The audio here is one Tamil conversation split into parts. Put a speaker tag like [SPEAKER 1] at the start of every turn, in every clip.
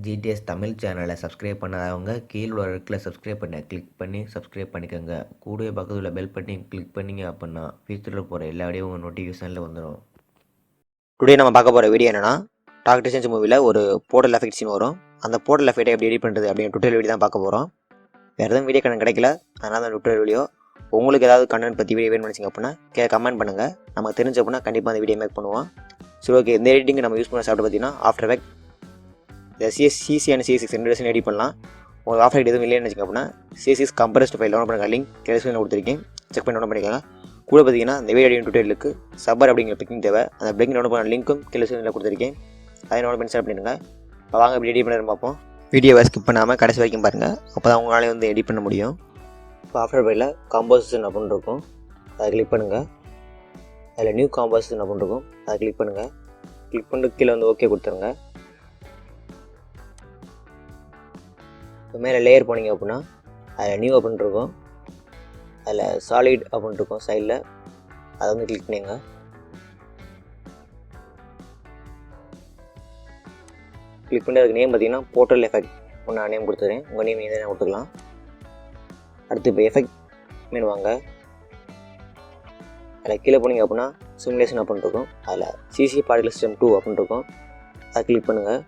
[SPEAKER 1] ஜிடிஎஸ் தமிழ் சேனலை சப்ஸ்கிரைப் பண்ணாதவங்க கீழே உள்ள ரெட்டில் சப்ஸ்கிரைப் பண்ண கிளிக் பண்ணி சப்ஸ்கிரைப் பண்ணிக்கோங்க. கூடவே பக்கத்தில் உள்ள பெல் பட்டனை கிளிக் பண்ணிங்க அப்படின்னா ஃபியூச்சரில் போகிற எல்லா வீடியோ உங்கள் நோட்டிஃபிகேஷனில் வந்துடும்.
[SPEAKER 2] டுடே நம்ம பார்க்க போகிற வீடியோ என்னன்னா, டாக்டர் ஸ்ட்ரேஞ்ச் மூவியில் ஒரு போர்ட்டல் எஃபெக்ட் சீன் வரும். அந்த போர்ட்டல் எஃபெக்ட்டை எப்படி எடிட் பண்ணுறது அப்படின்னு டுட்டோரியல் வீடியோ தான் பார்க்க போகிறோம். வேறு எதுவும் வீடியோ கண்ணு கிடைக்கல, அதனால தான் டுட்டோரியல் வீடியோ. உங்களுக்கு ஏதாவது கண்டென்ட் பற்றி வீடியோ வேணும்னு நினச்சிங்க அப்படின்னா கமெண்ட் பண்ணுங்கள். நமக்கு தெரிஞ்ச அப்படின்னா கண்டிப்பாக அந்த வீடியோ மேக் பண்ணுவோம். சரி, ஓகே. இந்த எடிட்டிங் நம்ம யூஸ் பண்ண சாப்பிட்டு பார்த்தீங்கன்னா ஆஃப்டர் எஃபெக்ட் இந்த சிசி அண்ட் சிஎஸ்6 2 வெர்ஷன் எடிட் பண்ணலாம். உங்களுக்கு ஆஃப்டர் எதுவும் இல்லைன்னு வச்சுங்க அப்படின்னா சிஎஸ்6 கம்ப்ரஸ்ட் ஃபைல் டவுன்லோட் பண்ணுங்க. லிங்க் டிஸ்கிரிப்ஷனில் கொடுத்துருக்கேன், செக் பண்ணி டவுன்லோட் பண்ணிக்கலாம். கூட பார்த்தீங்கன்னா இந்த வீடியோ எடிட்டிங் டுட்டோரியலுக்கு சப்பர் அப்படிங்கிற பிக்கிங் தேவை. அந்த பிக்கிங் டவுன்லோட் பண்ண லிங்க்கும் டிஸ்கிரிப்ஷனில் கொடுத்துருக்கேன், அதை டவுன்லோட் பண்ணி செலக்ட் பண்ணிடுங்க. இப்போ வாங்க இப்படி எடிட் பண்ணி பார்ப்போம். வீடியோவை ஸ்கிப் பண்ணாமல் கடைசி வரைக்கும் பாருங்கள், அப்போ தான் உங்களாலே வந்து எடிட் பண்ண முடியும். இப்போ ஆஃப்டர் ஃபைலில் காம்போசிஷன் அப்படின்னு இருக்கும், அதை கிளிக் பண்ணுங்கள். அதில் நியூ காம்போசிஷன் அப்படின்னு இருக்கும், அதை கிளிக் பண்ணுங்கள். கிளிக் பண்ணிட்டு கீழே வந்து ஓகே கொடுத்துருங்க. இப்போ மேலே லேயர் போனீங்க அப்படின்னா அதில் நியூ அப்படின்னு இருக்கும், அதில் சாலிட் அப்படின்னு இருக்கும் சைடில், அதை வந்து கிளிக் பண்ணிங்க. கிளிக் பண்ணி அதுக்கு நேம் பார்த்தீங்கன்னா போர்ட்டல் எஃபெக்ட் நான் நேம் கொடுத்துறேன், உங்கள் நேம் எதாவது கொடுத்துக்கலாம். அடுத்து இப்போ எஃபெக்ட் மெனு வாங்க. அதில் கீழே போனீங்க அப்படின்னா சிமுலேஷன் அப்படின்னு இருக்கும், அதில் சிசி பார்ட்டிகல் சிஸ்டம் 2 அப்படின்னு இருக்கும், அதை கிளிக் பண்ணுங்கள்.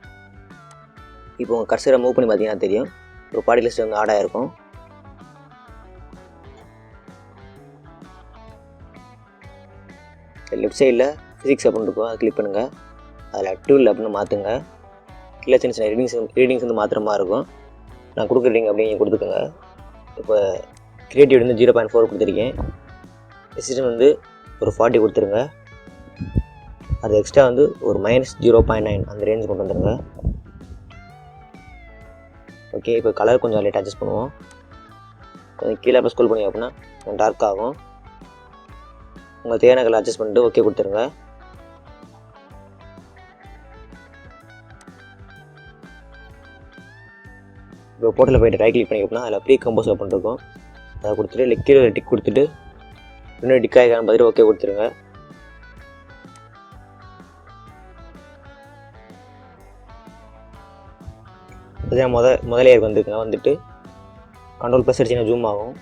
[SPEAKER 2] இப்போ உங்கள் கர்சரை மூவ் பண்ணி பார்த்தீங்கன்னா தெரியும், ஒரு பார்ட்டிகல் சிஸ்டம் வந்து ஆட் ஆகிருக்கும். லெஃப்ட் சைடில் ஃபிசிக்ஸ் அப்படின்னு இருக்கும், அதை கிளிக் பண்ணுங்கள். அதில் டூல் அப்படின்னு மாற்றுங்க. கீழே சின்ன சின்ன ரீடிங்ஸ் வந்து மாற்றுற மாதிரி இருக்கும். நான் கொடுக்குற ரீடிங் அப்படியே கொடுத்துக்கோங்க. இப்போ கிரியேட்டிவ் வந்து 0.4 கொடுத்துருக்கேன். ரெசிஸ்டன் வந்து ஒரு 40 கொடுத்துருங்க. அது எக்ஸ்ட்ரா வந்து ஒரு -0.9 அந்த ரேஞ்ச் கொண்டு வந்துடுங்க. ஓகே, இப்போ கலர் கொஞ்சம் லைட் அட்ஜஸ்ட் பண்ணுவோம். கொஞ்சம் கீழே இப்போ ஸ்க்ரோல் பண்ணி அப்படின்னா கொஞ்சம் டார்க் ஆகும். உங்கள் தேவையான கலர் அட்ஜஸ்ட் பண்ணிட்டு ஓகே கொடுத்துருங்க. இப்போ போர்ட்டலில் போய்ட்டு ரைட் கிளிக் பண்ணி அப்படின்னா அதில் ப்ரீ கம்போஸ் அப்படின்னு இருக்கும், அதை கொடுத்துட்டு கீழே டிக் கொடுத்துட்டு இன்னும் டிக் ஆகிக்கான்னு பார்த்துட்டு ஓகே கொடுத்துருங்க. அதுதான் முதலே வந்துருக்குங்க. வந்துட்டு கண்ட்ரோல்+ அடிச்சுன்னா ஜூம் ஆகும்,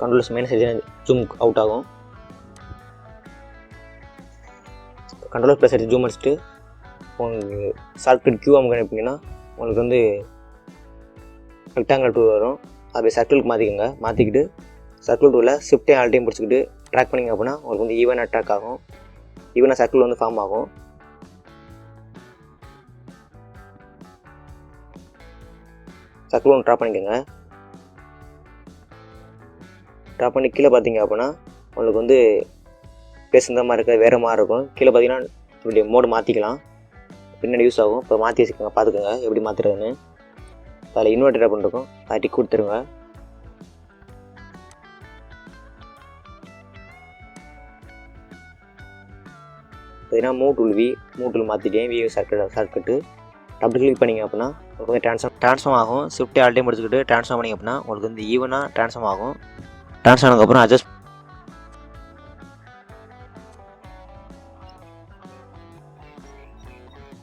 [SPEAKER 2] கண்ட்ரோல் - அடிச்சுன்னா ஜூம் அவுட் ஆகும். கண்ட்ரோல்+ அடிச்சு ஜூம் அடிச்சுட்டு உங்களுக்கு ஷார்ட்கட் கியூ அமுக்கினீங்கன்னா உங்களுக்கு வந்து ரெக்டாங்கிள் டூல் வரும், அதை சர்க்கிளுக்கு மாற்றிக்கோங்க. மாற்றிக்கிட்டு சர்க்கிள் டூவில் ஷிஃப்ட்டையும் ஆல்ட்டையும் பிடிச்சிக்கிட்டு ட்ராக் பண்ணிங்க அப்படின்னா உங்களுக்கு வந்து ஈவனாக ட்ராக் ஆகும், ஈவனாக சர்க்கிள் வந்து ஃபார்ம் ஆகும். சர்க்கிள் ஒன்று ட்ராப் பண்ணிக்கோங்க. ட்ராப் பண்ணி கீழே பார்த்தீங்க அப்படின்னா உங்களுக்கு வந்து பேஸ் இந்த மாதிரி இருக்க வேறு மாதிரி இருக்கும். கீழே பார்த்தீங்கன்னா இப்படி மோடு மாற்றிக்கலாம், பின்னாடி யூஸ் ஆகும். இப்போ மாற்றி வச்சுக்கோங்க, பார்த்துக்கோங்க எப்படி மாற்றுறதுன்னு. அதில் இன்வெர்டர் அப்படின்னு இருக்கும், அதை டிக் கொடுத்துருங்க. பார்த்தீங்கன்னா மூவ் டூல் மாற்றிட்டேன். வி ஷார்ட்கட்டு டபுள் கிளிக் பண்ணிங்க அப்படின்னா உங்களுக்கு வந்து ட்ரான்ஸ்ஃபார்ம் ஆகும். ஷிஃப்ட் ஆல்ட்டையும் முடிச்சுக்கிட்டு ட்ரான்ஸ்ஃபார்ம் பண்ணிங்க அப்படின்னா உங்களுக்கு வந்து ஈவனாக ட்ரான்ஸ்ஃபார்ம் ஆகும். ட்ரான்ஸ்ஃபார்ம் ஆனதுக்கப்புறம் அட்ஜஸ்ட்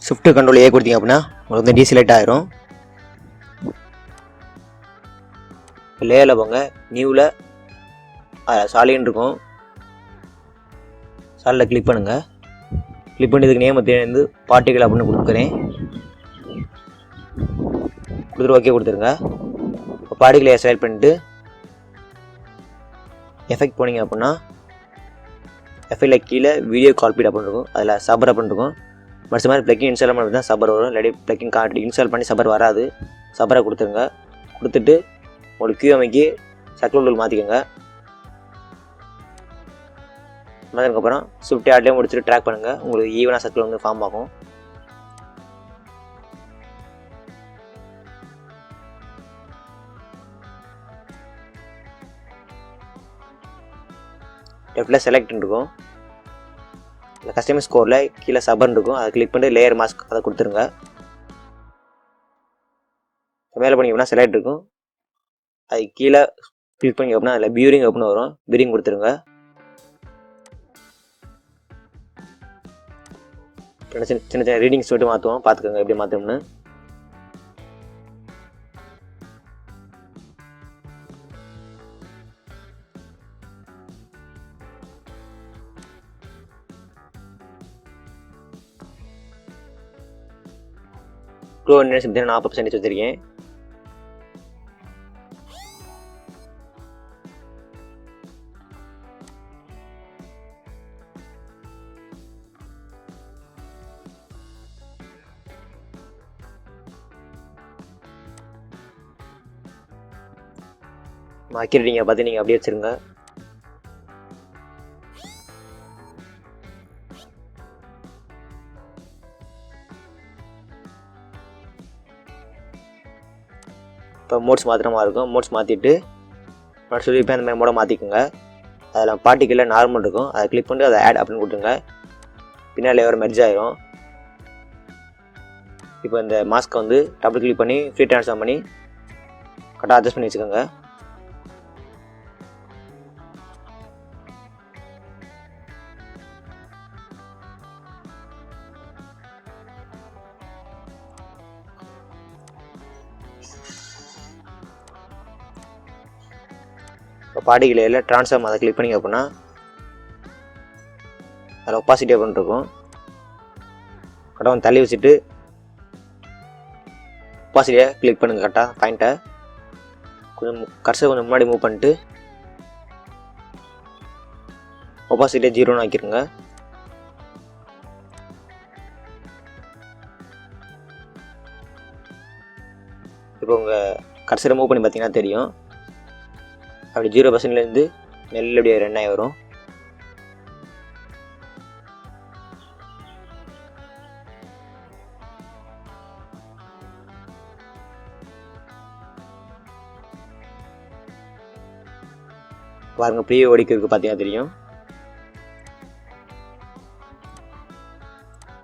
[SPEAKER 2] ஷிஃப்ட் கண்ட்ரோல் ஏ கொடுத்தீங்க அப்படின்னா உங்களுக்கு வந்து டீசெலக்ட் ஆயிரும். லேயரில் போங்க, நியூவில் சாலின்னு இருக்கும், சாலில் கிளிக் பண்ணுங்கள். கிளிக் பண்ணி இதுக்கு நேம் வந்து பார்ட்டிகல் அப்படின்னு கொடுக்குறேன், கொடுத்துட்டு ஓகே கொடுத்துருங்க. இப்போ பார்ட்டிகலை செலக்ட் பண்ணிட்டு எஃபெக்ட் போனீங்க அப்படின்னா எஃபெக்டில் கீழே வீடியோ கால்பீட் அப்படின்னு இருக்கும், அதில் சபர் அப்படின்னு இருக்கும். மற்ற மாதிரி ப்ளக்கிங் இன்ஸ்டால் பண்ணி தான் சபர் வரும், இல்லாட்டி ப்ளக்கிங் இன்ஸ்டால் பண்ணி சபர் வராது. சபரை கொடுத்துருங்க. கொடுத்துட்டு உங்களுக்கு கியூ அமைக்கி சர்க்கிள் டூல் மாற்றிக்கோங்க. மாற்றினதுக்கப்புறம் ஷிஃப்ட் ஆட்லேயே முடிச்சுட்டு ட்ராக் பண்ணுங்கள், உங்களுக்கு ஈவனாக சர்க்கிள் வந்து ஃபார்ம் ஆகும். லெஃப்டில் செலக்ட் இருக்கும், இல்லை கஸ்டமைஸ் ஸ்கோரில் கீழே சபர்னு இருக்கும், அதை கிளிக் பண்ணிட்டு லேயர் மாஸ்க் அதை கொடுத்துருங்க. மேலே பண்ணிங்கன்னா செலக்ட் இருக்கும், அது கீழே கிளிக் பண்ணி அப்படின்னா அதில் பியூரிங் அப்படின்னு வரும், பியூரிங் கொடுத்துருங்க. சின்ன சின்ன ரீடிங்ஸ் மட்டும் மாற்றுவோம், பார்த்துக்கோங்க எப்படி மாற்றணும்னு. ட்ரூ அண்டர்னஸ் பார்த்தீங்கன்னா 40% வச்சுருக்கேன். அக்யூரேட்டிங்க பார்த்து நீங்கள் அப்படியே வச்சுருங்க. இப்போ மோட்ஸ் மாத்திரமா இருக்கும். மோட்ஸ் மாற்றிட்டு நான் சொல்லியிருப்பேன் அந்த மாதிரி மோட மாற்றிக்கோங்க. அதில் பார்ட்டிக்கலில் நார்மல் இருக்கும், அதை கிளிக் பண்ணிட்டு அதை ஆட் அப்படின்னு கொடுத்துருங்க. பின்னாடி ஒரு மெர்ஜ் ஆயிரும். இப்போ இந்த மாஸ்க்கை வந்து டபுள் கிளிக் பண்ணி ஃப்ரீ ட்ரான்ஸ்ஃபார்ம் பண்ணி கரெக்டாக அட்ஜஸ்ட் பண்ணி வச்சுக்கோங்க. இப்போ பார்ட்டிக்கலில் ட்ரான்ஸ்ஃபார்ம் அதை கிளிக் பண்ணிங்க அப்படின்னா அதில் ஒப்பாசிட்டி அப்படின்னு இருக்கும். கரெக்டாக வந்து தள்ளி வச்சுட்டு ஒப்பாசிட்டியை கிளிக் பண்ணுங்கள். கரெக்டாக பாயிண்ட்டை கொஞ்சம் கர்சர் கொஞ்சம் முன்னாடி மூவ் பண்ணிட்டு ஒப்பாசிட்டியை 0ன்னு ஆக்கிடுங்க. இப்போ உங்கள் கர்சரை மூவ் பண்ணி பார்த்தீங்கன்னா தெரியும், அப்படி 0%லேருந்து மெல்ல அப்படியே ரன் ஆகி வரும். பாருங்கள் ப்ரீவியூ ஓடிக்கிறதுக்கு பார்த்தீங்கன்னா தெரியும்.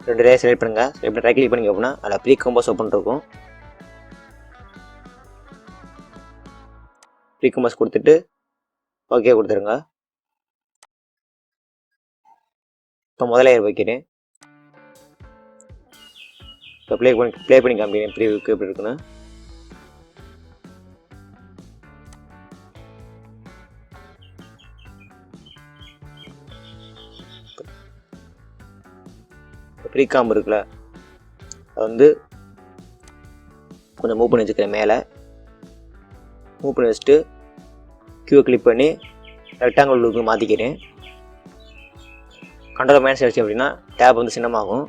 [SPEAKER 2] 2 லேயர் செலக்ட் பண்ணுங்கள். எப்படி ரைட் கிளிக் பண்ணிங்க அப்படின்னா அதில் ப்ரீ கம்போஸ் ஓப்பன் இருக்கும். ப்ரீ கம்போஸ் கொடுத்துட்டு ஓகே கொடுத்துருங்க. இப்போ முதல் லேயர் வைக்கிறேன். இப்போ ப்ளே பண்ணி காமிக்கிறேன் ப்ரீவியூக்கு எப்படி இருக்குன்னு. ப்ரீ காம்பு இருக்குல்ல, அது வந்து கொஞ்சம் மூவ் பண்ணி வச்சுக்கிறேன். மேலே மூவ் பண்ணி வச்சுட்டு கியூவை கிளிக் பண்ணி ரெக்டாங்கிள் லுக்கு மாற்றிக்கிறேன். கண்ட்ரோல் மைனஸ் ஆச்சு அப்படின்னா டேப் வந்து சின்னமாகும்.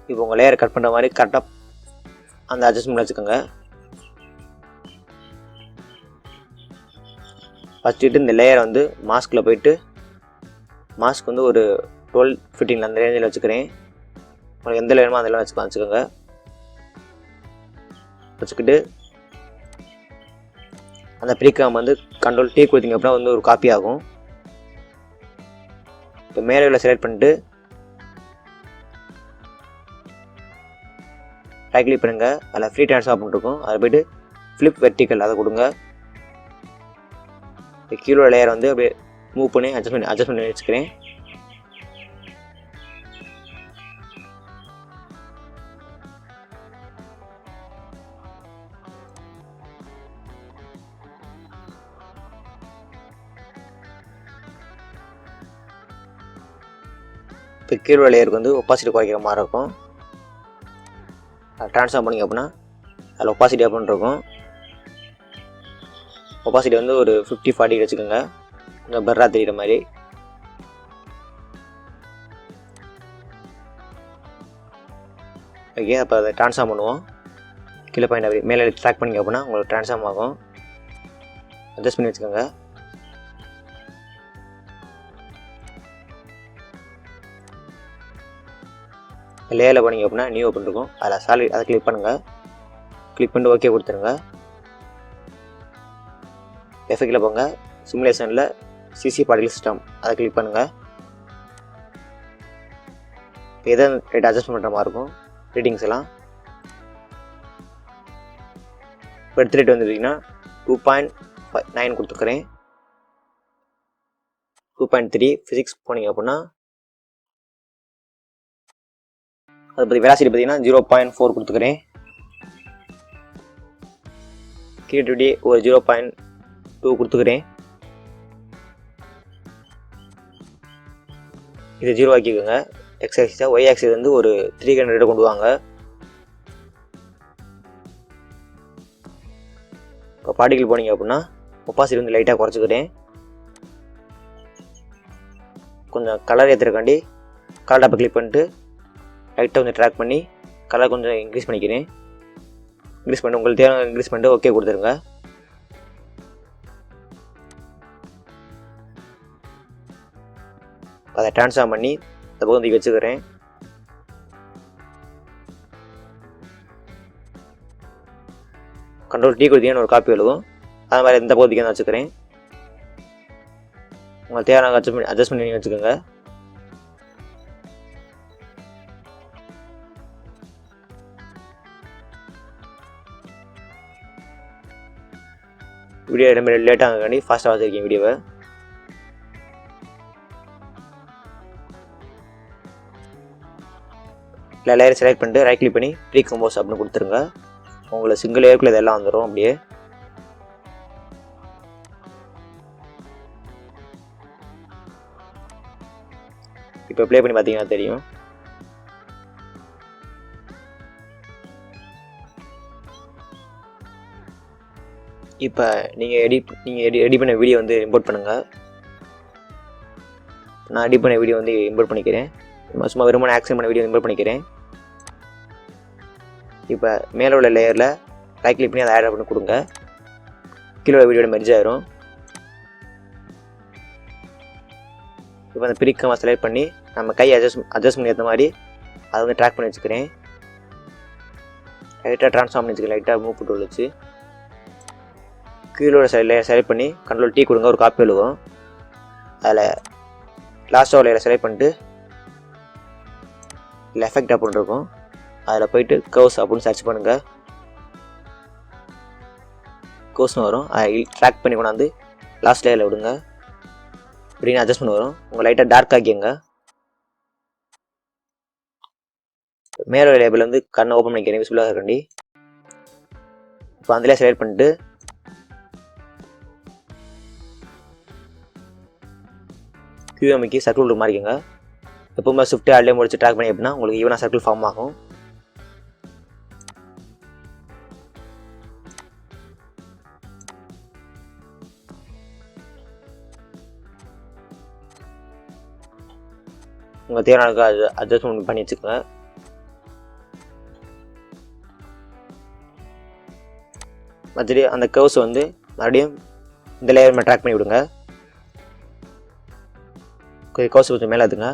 [SPEAKER 2] இப்போ உங்கள் லேயரை கட் பண்ணுற மாதிரி கரெக்டாக அந்த அட்ஜஸ்ட்மெண்ட் வச்சுக்கோங்க. வச்சுட்டு இந்த லேயரை வந்து மாஸ்கில் போயிட்டு மாஸ்க் வந்து ஒரு 12-15 அந்த ரேஞ்சில் வச்சுக்கிறேன். உங்களுக்கு எந்த லேயரமோ அதெல்லாம் வச்சுக்கோங்க. வச்சுக்கிட்டு அந்த ப்ரீகாம் வந்து கண்ட்ரோல் T கொடுத்தீங்க அப்படின்னா வந்து ஒரு காப்பி ஆகும். இப்போ மேலே உள்ள செலக்ட் பண்ணிட்டு ரைட் கிளிக் பண்ணுங்க. அதில் ஃப்ரீ ட்ரான்ஸ்ஃபார்ம் பண்ணிருக்கும், அதை போய்ட்டு ஃப்ளிப் வெர்டிக்கல் அதை கொடுங்க. இப்போ கீழே லேயர் வந்து அப்படியே மூவ் பண்ணி அட்ஜஸ்ட் பண்ணி வச்சுக்கிறேன். இப்போ கீழே லேயருக்கு வந்து ஒப்பாசிட்டி குறைக்கிற மாதிரி இருக்கும். ட்ரான்ஸ்ஃபார்ம் பண்ணிங்க அப்படின்னா அதில் ஒப்பாசிட்டி அப்படின்னு இருக்கும். ஒப்பாசிட்டி வந்து ஒரு 50-40 வச்சுக்கோங்க, கொஞ்சம் பெர்ராக தெரிகிற மாதிரி. ஓகே, அப்போ அதை ட்ரான்ஸ்ஃபார்ம் பண்ணுவோம். கீழே பாயிண்ட் அப்படி மேலே ட்ராக் பண்ணிங்க அப்படின்னா உங்களுக்கு ட்ரான்ஸ்ஃபார்ம் ஆகும். அட்ஜஸ்ட் பண்ணி வச்சுக்கோங்க. லேயரில் பண்ணிங்க அப்படின்னா நியூ ஓப்பன் இருக்கும், அதில் சாலிட் அதை கிளிக் பண்ணுங்கள். கிளிக் பண்ணிட்டு ஓகே கொடுத்துருங்க. எஃபெக்டில் போங்க, சிமுலேஷனில் சிசி பார்ட்டிகல் சிஸ்டம் அதை கிளிக் பண்ணுங்கள். எதை ரேட் அட்ஜஸ்ட் பண்ணுற மாதிரி இருக்கும் ரேட்டிங்ஸ் எல்லாம். பர்த் ரேட் வந்துட்டிங்கன்னா 2.9 கொடுத்துக்கிறேன். 2.3 ஃபிசிக்ஸ் போனீங்க அப்படின்னா அதை பற்றி வெலாசிட்டி பார்த்தீங்கன்னா 0.4 கொடுத்துக்கிறேன். கிரியேட்டிவிட்டி ஒரு 0.2 கொடுத்துக்கிறேன். இது 0 ஆக்கிக்கோங்க. எக்ஸ் ஆக்சிஸாக, ஒய் ஆக்சிஸ் வந்து ஒரு 300 கொண்டு வாங்க. இப்போ பார்ட்டிகிள் போனீங்க அப்படின்னா ஒப்பாசிட்டி வந்து லைட்டாக குறைச்சிக்கிறேன். கொஞ்சம் கலர் ஏற்றுறக்காண்டி கலர் டாப்பை கிளிக் பண்ணிட்டு லைட்டாக கொஞ்சம் ட்ராக் பண்ணி கலர் கொஞ்சம் இன்க்ரீஸ் பண்ணிக்கிறேன். இன்க்ரீஸ் பண்ணி உங்களுக்கு தேவையான இன்க்ரீஸ் பண்ணிட்டு ஓகே கொடுத்துருங்க. அதை ட்ரான்ஸ்ஃபார்ம் பண்ணி இந்த பக்கம் தூக்கி வச்சுக்கிறேன். கண்ட்ரோல் T கொடுத்தீங்கன்னு ஒரு காப்பி எழுதும். அது மாதிரி இந்த பகுதிக்கு தான் வச்சுக்கிறேன். உங்களுக்கு தேவையான அட்ஜஸ்ட் பண்ணி வச்சுக்கோங்க. வீடியோ ரொம்ப லேட்டாக ஆகாண்டி ஃபாஸ்ட்டாக வச்சுருக்கேன் வீடியோவை. இல்லை லேயர் செலக்ட் பண்ணிட்டு ரைட் கிளிக் பண்ணி ப்ரீ கம்போஸ் அப்படின்னு கொடுத்துருங்க. உங்களை சிங்கிள் லேயருக்குள்ள இதெல்லாம் வந்துடும். அப்படியே இப்போ ப்ளே பண்ணி பார்த்தீங்கன்னா தெரியும். இப்போ நீங்கள் எடிட் பண்ண வீடியோ வந்து இம்போர்ட் பண்ணுங்கள். நான் எடிட் பண்ண வீடியோ வந்து இம்போர்ட் பண்ணிக்கிறேன். சும்மா வெறுமனே ஆக்ஷன் பண்ண வீடியோ இம்போர்ட் பண்ணிக்கிறேன். இப்போ மேலே உள்ள லேயரில் ரைட் கிளிக் பண்ணி அதை ஆட் பண்ணி கொடுங்க. கீழே உள்ள வீடியோட மெர்ஜ் ஆயிரும். இப்போ அந்த பிரிக்கமாக செலக்ட் பண்ணி நம்ம கை அட்ஜஸ்ட் பண்ணி ஏற்ற மாதிரி அதை வந்து ட்ராக் பண்ணி வச்சுக்கிறேன். லைட்டாக ட்ரான்ஸ்ஃபார்ம் பண்ணி வச்சுக்கிறேன். லைட்டாக மூவ் போட்டு வச்சு கீழோட லேயர் செலக்ட் பண்ணி கண்ட்ரோல் T கொடுங்க. ஒரு காப்பி எழுதும். அதில் லாஸ்ட்டாக லேயரை செலக்ட் பண்ணிட்டு இல்லை எஃபெக்ட் அப்படின்னு இருக்கும். அதில் போயிட்டு கர்வ்ஸ் அப்படின்னு சர்ச் பண்ணுங்கள். கர்வ்ஸ்னு வரும். அதை ட்ராக் பண்ணி கொண்டாந்து லாஸ்ட் லேயரில் விடுங்க. இப்படின்னு அட்ஜஸ்ட் பண்ணி வரும். உங்கள் லைட்டாக டார்க் ஆக்கிங்க. மேலே லேபிள் வந்து கண்ணை ஓப்பன் பண்ணிக்கிறேன் விசிபிளாக இருக்கண்டி. இப்போ அதிலே செலக்ட் பண்ணிட்டு QMக்கு சர்க்கிள் மாறிக்கங்க. எப்பவுமே ஷிஃப்ட் ஆல்லே முடிச்சு ட்ராக் பண்ணி அப்படின்னா உங்களுக்கு ஈவனாக சர்க்கிள் ஃபார்ம் ஆகும். உங்கள் தேவையான அட்ஜஸ்ட்மெண்ட் பண்ணி வச்சுக்கோங்க. மற்றபடி அந்த கர்வ்ஸ் வந்து மறுபடியும் இந்த லேயர் ட்ராக் பண்ணி விடுங்க. கர்வ்ஸ் கொஞ்சம் மேலே எடுத்துங்க.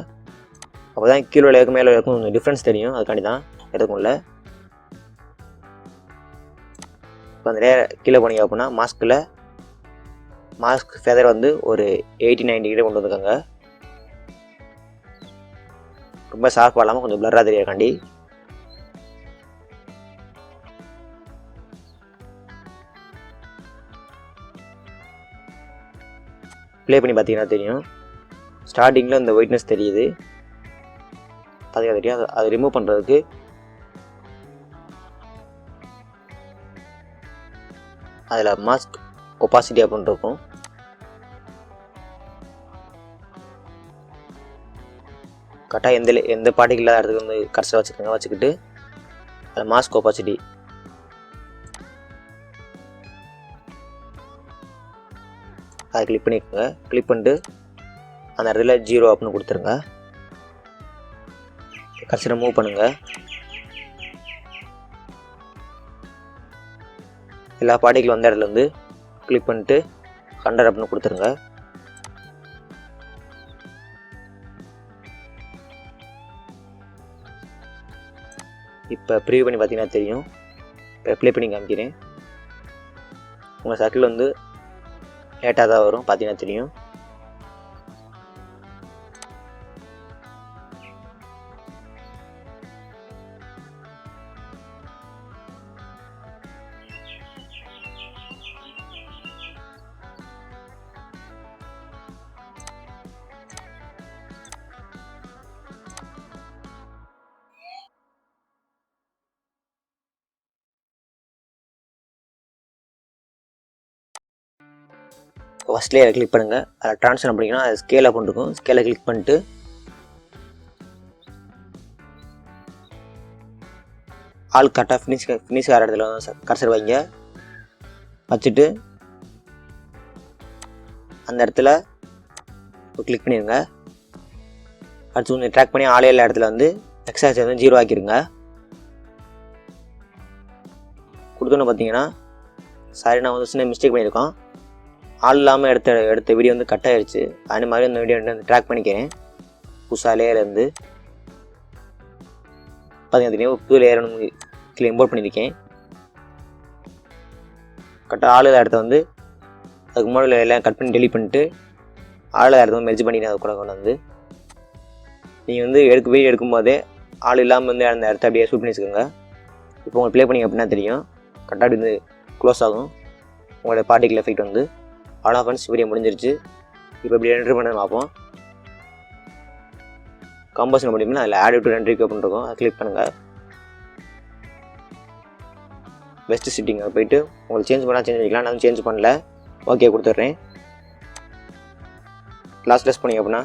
[SPEAKER 2] அப்போ தான் கீழே லேயருக்கு மேலே இருக்கும் கொஞ்சம் டிஃப்ரென்ஸ் தெரியும். அதுக்காண்டி தான் எதுக்கும்ல. இப்போ அந்த லேயர் கீழே போனீங்க அப்படின்னா மாஸ்க் ஃபெதர் வந்து ஒரு 80-90 டிகிரி கொண்டு வந்துருக்காங்க. ரொம்ப ஷார்ப்பாக இல்லாமல் கொஞ்சம் பிளராக தெரியக்காண்டி. ப்ளே பண்ணி பார்த்தீங்கன்னா தெரியும். ஸ்டார்டிங்கில் இந்த ஒயிட்னஸ் தெரியுது. அதுக்காக தெரியும். அதை ரிமூவ் பண்ணுறதுக்கு அதில் மாஸ்க் ஒப்பாசிட்டி அப்படின்னு இருக்கும். கரெக்டாக எந்த பார்ட்டிகள் இல்லாத இடத்துக்கு வந்து கரெக்டாக வச்சுக்கிட்டு அதில் மாஸ்க் ஒப்பாசிட்டி அதை கிளிக் பண்ணிக்கோங்க. கிளிக் பண்ணிட்டு அந்த இடத்துல 0 அப்படின்னு கொடுத்துருங்க. கடைசியில் மூவ் பண்ணுங்கள். எல்லா பார்ட்டிகளும் வந்த இடத்துல வந்து கிளிக் பண்ணிட்டு 100 அப்படின்னு கொடுத்துருங்க. இப்போ ப்ரீவ் பண்ணி பார்த்தீங்கன்னா தெரியும். இப்போ ப்ளே பண்ணி காமிக்கிறேன். உங்கள் சர்க்கிள் வந்து லேட்டாக தான் வரும். பார்த்தீங்கன்னா தெரியும். ஃபஸ்ட் லேயரை கிளிக் பண்ணுங்கள். அதில் ட்ரான்ஸ்ஃபார்ம் பண்ணிங்கன்னா அது ஸ்கேல் அப் இருக்கும். ஸ்கேலை கிளிக் பண்ணிட்டு ஆல் கரெக்டாக ஃபினிஷ் ஆகிற இடத்துல வந்து கர்சர் வைங்க. வச்சுட்டு அந்த இடத்துல கிளிக் பண்ணிடுங்க. அடுத்து கொஞ்சம் ட்ராக் பண்ணி ஆளே எல்லா இடத்துல வந்து எக்ஸாக்ஸ் வந்து 0 ஆக்கிடுங்க. கொடுத்தோன்னு பார்த்தீங்கன்னா சாரி நான் வந்து சின்ன மிஸ்டேக் பண்ணியிருக்கோம். ஆள் இல்லாமல் எடுத்த வீடியோ வந்து கட் ஆகிடுச்சு. அந்த மாதிரி அந்த வீடியோ வந்து ட்ராக் பண்ணிக்கிறேன். புதுசாக லேயர்லேருந்து பார்த்தீங்கன்னா தெரியும், புது லேயர் வந்து கீழே இம்போர்ட் பண்ணியிருக்கேன். கரெக்டாக ஆள் இடத்த வந்து அதுக்கு முன்னாடி எல்லாம் கட் பண்ணி டெலிட் பண்ணிட்டு ஆள் இடத்த வந்து மெர்ஜ் பண்ணிக்கிறேன். அது கூட கொண்டு வந்து நீங்கள் வந்து வீடியோ எடுக்கும்போதே ஆள் இல்லாமல் வந்து அந்த இடத்த அப்படியே ஷூட் பண்ணி வச்சுக்கோங்க. இப்போ உங்களுக்கு ப்ளே பண்ணிங்க அப்படின்னா தெரியும், கரெக்டாக அப்படி வந்து க்ளோஸ் ஆகும் உங்களோட பார்ட்டிக்கல் எஃபெக்ட் வந்து. அவ்வளோ ஃப்ரெண்ட்ஸ், வீடியோ முடிஞ்சிருச்சு. இப்போ இப்படி ரெண்டர் பண்ணி பார்ப்போம். கம்போசன் முடியும்னா அதில் ஆட் டு ரெண்டரிக்கு அப்படின்ருக்கும், அதை கிளிக் பண்ணுங்கள். பெஸ்ட் சிட்டிங் போயிட்டு உங்களுக்கு சேஞ்ச் பண்ணால் சேஞ்ச் பண்ணிக்கலாம். நான் சேஞ்ச் பண்ணல, ஓகே கொடுத்துட்றேன். லாஸ்ட் ப்ரெஸ் பண்ணிங்க அப்படின்னா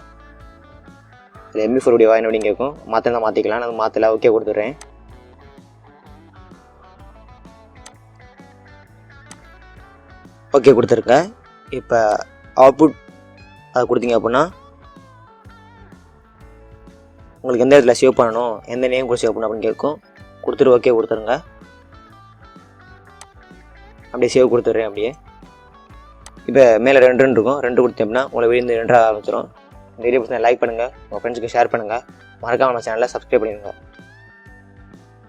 [SPEAKER 2] அதில் MP4 வீடியோ என்ன அப்படின்னு கேட்கும். மாற்றினா மாற்றிக்கலாம், நான் மாற்றல, ஓகே கொடுத்துட்றேன். ஓகே கொடுத்துருங்க. இப்போ அவுட்புட் அதை கொடுத்தீங்க அப்படின்னா உங்களுக்கு எந்த இடத்துல சேவ் பண்ணணும், எந்த நேம் கூட சேவ் பண்ணணும் அப்படின்னு கேட்கும். கொடுத்துட்டு ஓகே கொடுத்துருங்க. அப்படியே சேவ் கொடுத்துட்றேன். அப்படியே இப்போ மேலே 2 இருக்கும், 2 கொடுத்தேன் அப்படின்னா உங்களை வீடியோ 2 ஆரம்பிச்சிடும். இந்த வீடியோ லைக் பண்ணுங்கள், உங்கள் ஃப்ரெண்ட்ஸுக்கு ஷேர் பண்ணுங்கள். மறக்காம நம்ம சேனலை சப்ஸ்கிரைப் பண்ணிடுங்க.